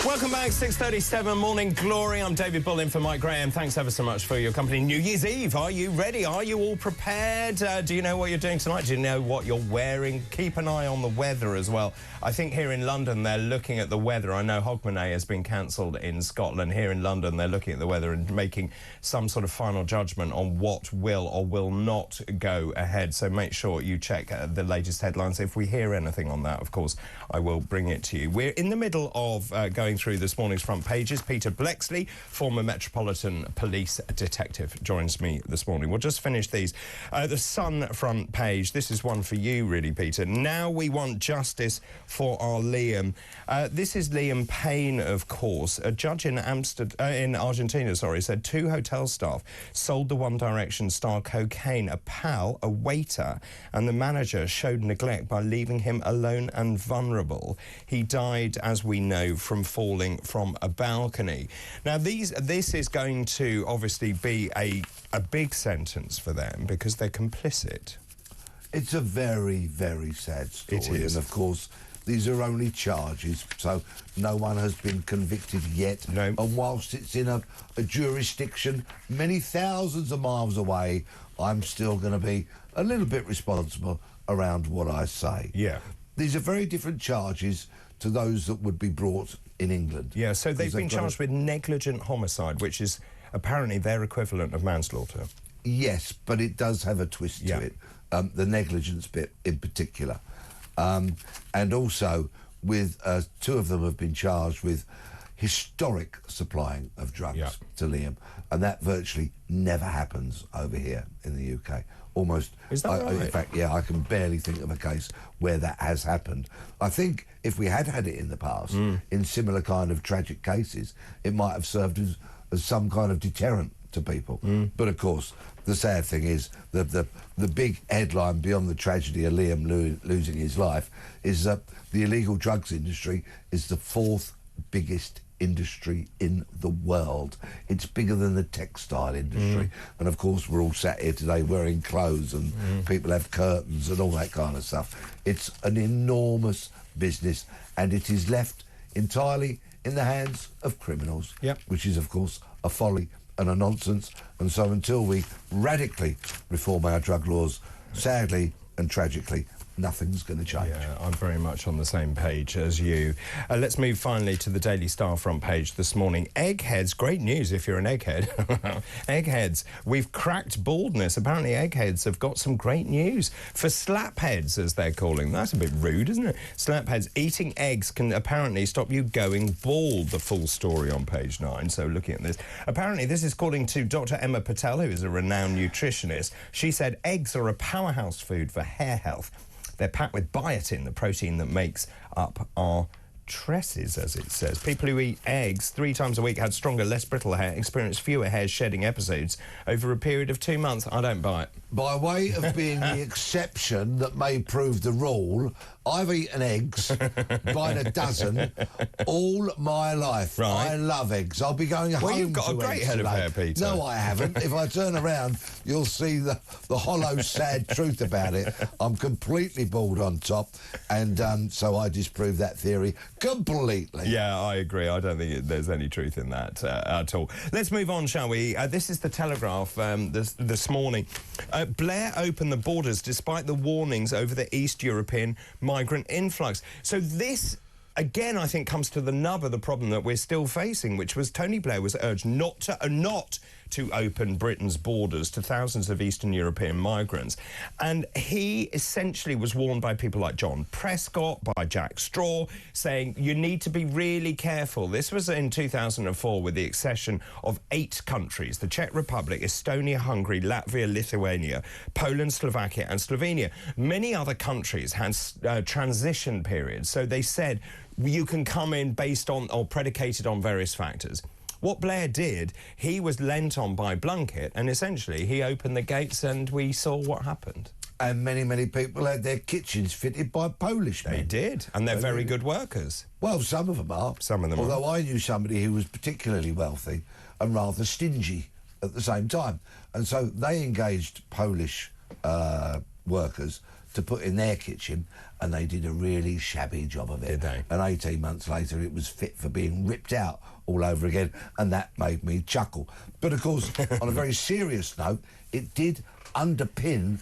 Welcome back, 6:37 Morning Glory. I'm David Bullin for Mike Graham. Thanks ever so much for your company. New Year's Eve, are you ready? Are you all prepared? Do you know what you're doing tonight? Do you know what you're wearing? Keep an eye on the weather as well. I think here in London they're looking at the weather. I know Hogmanay has been cancelled in Scotland. Here in London they're looking at the weather and making some sort of final judgment on what will or will not go ahead. So make sure you check the latest headlines. If we hear anything on that, of course, I will bring it to you. We're in the middle of going through this morning's front pages. Peter Bleksley, former Metropolitan Police detective, joins me this morning. We'll just finish these. The Sun front page. This is one for you, really, Peter. Now we want justice for our Liam. This is Liam Payne, of course. A judge in Argentina, said 2 hotel staff sold the One Direction star cocaine. A pal, a waiter, and the manager showed neglect by leaving him alone and vulnerable. He died, as we know, from falling from a balcony. Now, this is going to obviously be a big sentence for them because they're complicit. It's a very, very sad story. It is. And, of course, these are only charges, so no one has been convicted yet. No. And whilst it's in a jurisdiction many thousands of miles away, I'm still going to be a little bit responsible around what I say. Yeah. These are very different charges to those that would be brought in England. Yeah, so they've been charged with negligent homicide, which is apparently their equivalent of manslaughter. Yes, but it does have a twist to it, the negligence bit in particular. And also, with 2 of them have been charged with historic supplying of drugs to Liam, and that virtually never happens over here in the UK. Almost. Is that right? In fact, I can barely think of a case where that has happened. I think if we had had it in the past, in similar kind of tragic cases, it might have served as some kind of deterrent to people. But of course, the sad thing is the big headline beyond the tragedy of Liam losing his life is that the illegal drugs industry is the 4th biggest industry in the world. It's bigger than the textile industry. And of course, we're all sat here today wearing clothes and people have curtains and all that kind of stuff. It's an enormous business, and it is left entirely in the hands of criminals, which is, of course, a folly and a nonsense. And so until we radically reform our drug laws, sadly and tragically, nothing's going to change. Yeah, I'm very much on the same page as you. Let's move finally to the Daily Star front page this morning. Eggheads, great news if you're an egghead. Eggheads, we've cracked baldness. Apparently eggheads have got some great news for slapheads, as they're calling them. That's a bit rude, isn't it? Slapheads, eating eggs can apparently stop you going bald. The full story on page 9. So looking at this, apparently this is according to Dr. Emma Patel, who is a renowned nutritionist. She said eggs are a powerhouse food for hair health. They're packed with biotin, the protein that makes up our tresses, as it says. People who eat eggs 3 times a week had stronger, less brittle hair, experienced fewer hair shedding episodes over a period of 2 months. I don't buy it. By way of being the exception that may prove the rule, I've eaten eggs by the dozen all my life. Right. I love eggs. I'll be going home. Well, you've got a great head of hair, Peter. No, I haven't. If I turn around, you'll see the hollow, sad truth about it. I'm completely bald on top, and so I disprove that theory completely. Yeah, I agree. I don't think there's any truth in that at all. Let's move on, shall we? This is the Telegraph this morning. Blair opened the borders despite the warnings over the East European migrant influx. So this, again, I think comes to the nub of the problem that we're still facing, which was Tony Blair was urged not to open Britain's borders to thousands of Eastern European migrants. And he essentially was warned by people like John Prescott, by Jack Straw, saying you need to be really careful. This was in 2004 with the accession of 8 countries, the Czech Republic, Estonia, Hungary, Latvia, Lithuania, Poland, Slovakia and Slovenia. Many other countries had transition periods. So they said you can come in based on or predicated on various factors. What Blair did, he was lent on by Blunkett, and essentially he opened the gates and we saw what happened. And many, many people had their kitchens fitted by Polish men. They did, and they're very good workers. Well, some of them are. Some of them are. Although I knew somebody who was particularly wealthy and rather stingy at the same time. And so they engaged Polish workers to put in their kitchen, and they did a really shabby job of it. Did they? And 18 months later, it was fit for being ripped out all over again, and that made me chuckle. But of course, on a very serious note, it did undermine,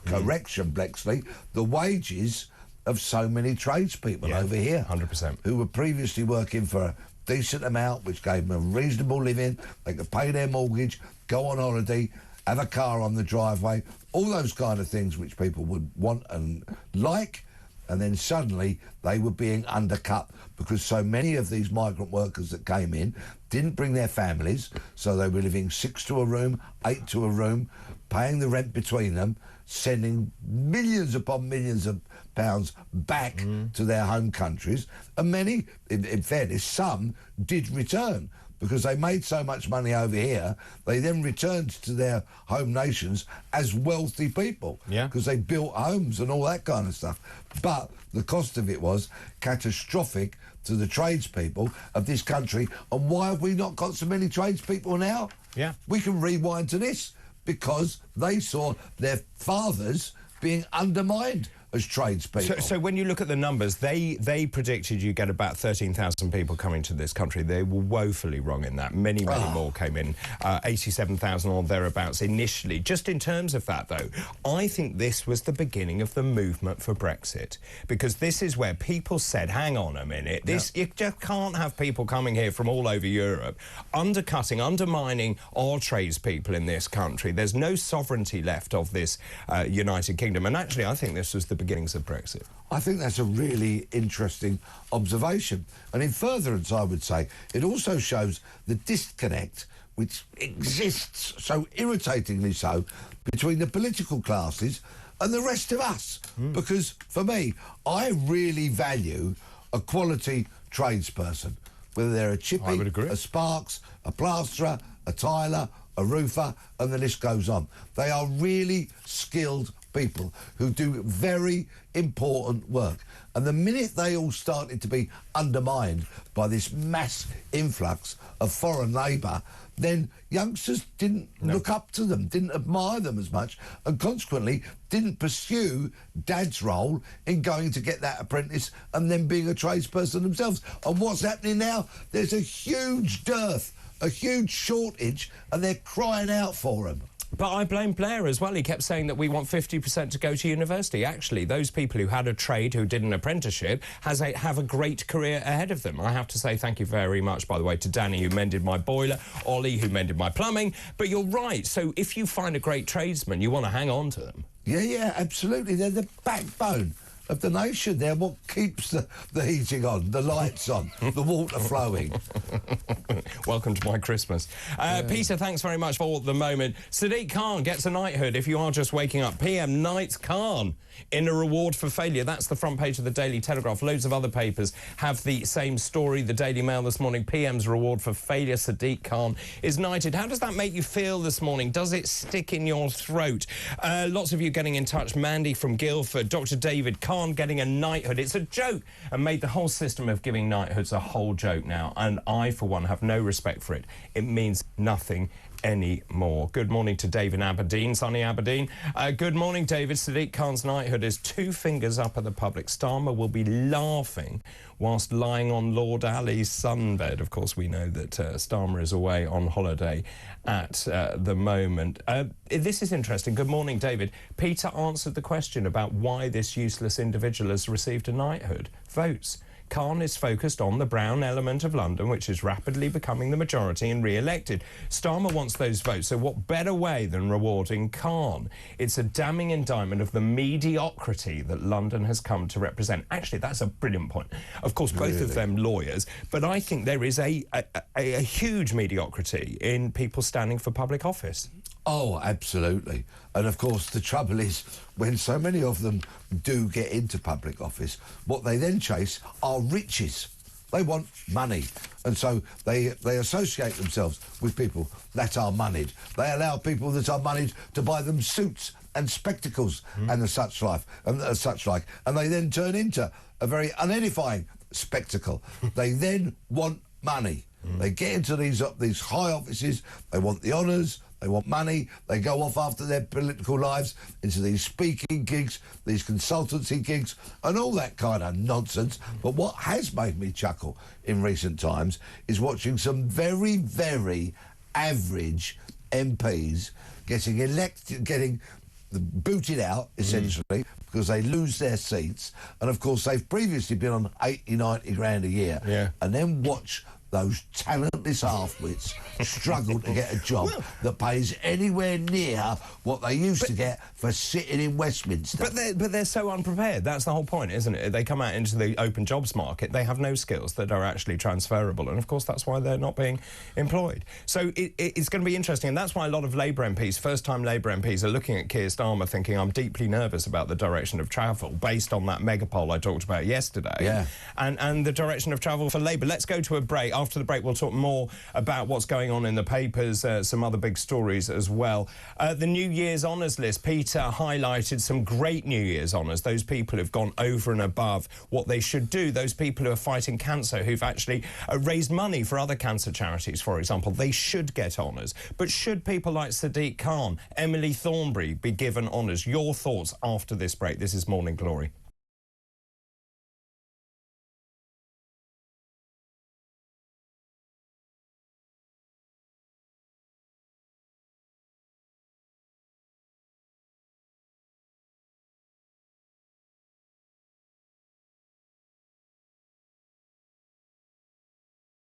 correction, Bleksley, the wages of so many tradespeople over here. 100%. Who were previously working for a decent amount, which gave them a reasonable living. They could pay their mortgage, go on holiday, have a car on the driveway, all those kind of things which people would want and like. And then suddenly they were being undercut because so many of these migrant workers that came in didn't bring their families, so they were living 6 to a room, 8 to a room, paying the rent between them, sending millions upon millions of pounds back to their home countries. And many, in fairness, some did return because they made so much money over here, they then returned to their home nations as wealthy people because they built homes and all that kind of stuff. But the cost of it was catastrophic to the tradespeople of this country. And why have we not got so many tradespeople now? Yeah. We can rewind to this, because they saw their fathers being undermined as tradespeople. So when you look at the numbers, they predicted you get about 13,000 people coming to this country. They were woefully wrong in that. Many more came in, 87,000 or thereabouts initially. Just in terms of that, though, I think this was the beginning of the movement for Brexit, because this is where people said, hang on a minute, you just can't have people coming here from all over Europe, undercutting, undermining our tradespeople in this country. There's no sovereignty left of this United Kingdom. And actually, I think this was the beginnings of Brexit. I think that's a really interesting observation. And in furtherance, I would say, it also shows the disconnect which exists, so irritatingly so, between the political classes and the rest of us. Because, for me, I really value a quality tradesperson, whether they're a chippy, a sparks, a plasterer, a tiler, a roofer, and the list goes on. They are really skilled people who do very important work. And the minute they all started to be undermined by this mass influx of foreign labour, then youngsters didn't look up to them, didn't admire them as much, and consequently didn't pursue Dad's role in going to get that apprentice and then being a tradesperson themselves. And what's happening now? There's a huge dearth, a huge shortage, and they're crying out for them. But I blame Blair as well. He kept saying that we want 50% to go to university. Actually, those people who had a trade, who did an apprenticeship, have a great career ahead of them. I have to say thank you very much, by the way, to Danny, who mended my boiler, Ollie, who mended my plumbing. But you're right. So if you find a great tradesman, you want to hang on to them. Yeah, absolutely. They're the backbone of the nation. They're what keeps the heating on, the lights on, the water flowing. Welcome to my Christmas. Peter, thanks very much for the moment. Sadiq Khan gets a knighthood if you are just waking up. PM Knight Khan in a reward for failure. That's the front page of the Daily Telegraph. Loads of other papers have the same story. The Daily Mail this morning, PM's reward for failure. Sadiq Khan is knighted. How does that make you feel this morning? Does it stick in your throat? Lots of you getting in touch. Mandy from Guildford, Dr. David Khan getting a knighthood. It's a joke, and made the whole system of giving knighthoods a whole joke now, and I, for one, have no respect for it. It means nothing anymore. Good morning to Dave in Aberdeen, sunny Aberdeen. Good morning, David. Sadiq Khan's knighthood is 2 fingers up at the public. Starmer will be laughing whilst lying on Lord Ali's sunbed. Of course, we know that Starmer is away on holiday at the moment. This is interesting. Good morning, David. Peter answered the question about why this useless individual has received a knighthood. Votes. Khan is focused on the brown element of London, which is rapidly becoming the majority and re-elected. Starmer wants those votes, so what better way than rewarding Khan? It's a damning indictment of the mediocrity that London has come to represent. Actually, that's a brilliant point. Of course, both of them lawyers, but I think there is a huge mediocrity in people standing for public office. Oh, absolutely. And of course, the trouble is, when so many of them do get into public office, what they then chase are riches. They want money. And so they associate themselves with people that are moneyed. They allow people that are moneyed to buy them suits and spectacles and the such like. And they then turn into a very unedifying spectacle. They then want money. They get into these high offices, they want the honours, they want money, they go off after their political lives into these speaking gigs, these consultancy gigs, and all that kind of nonsense. But what has made me chuckle in recent times is watching some very, very average MPs getting elected, getting booted out, essentially, because they lose their seats. And, of course, they've previously been on 80, 90 grand a year. Yeah. And then watch those talentless half-wits struggle to get a job that pays anywhere near what they used to get for sitting in Westminster. But they're so unprepared. That's the whole point, isn't it? They come out into the open jobs market. They have no skills that are actually transferable. And, of course, that's why they're not being employed. So it's going to be interesting. And that's why a lot of Labour MPs, first-time Labour MPs, are looking at Keir Starmer thinking, I'm deeply nervous about the direction of travel, based on that mega poll I talked about yesterday. Yeah. And the direction of travel for Labour. Let's go to a break. After the break, we'll talk more about what's going on in the papers, some other big stories as well. The New Year's honours list. Peter highlighted some great New Year's honours. Those people who've gone over and above what they should do. Those people who are fighting cancer, who've actually raised money for other cancer charities, for example. They should get honours. But should people like Sadiq Khan, Emily Thornberry be given honours? Your thoughts after this break. This is Morning Glory.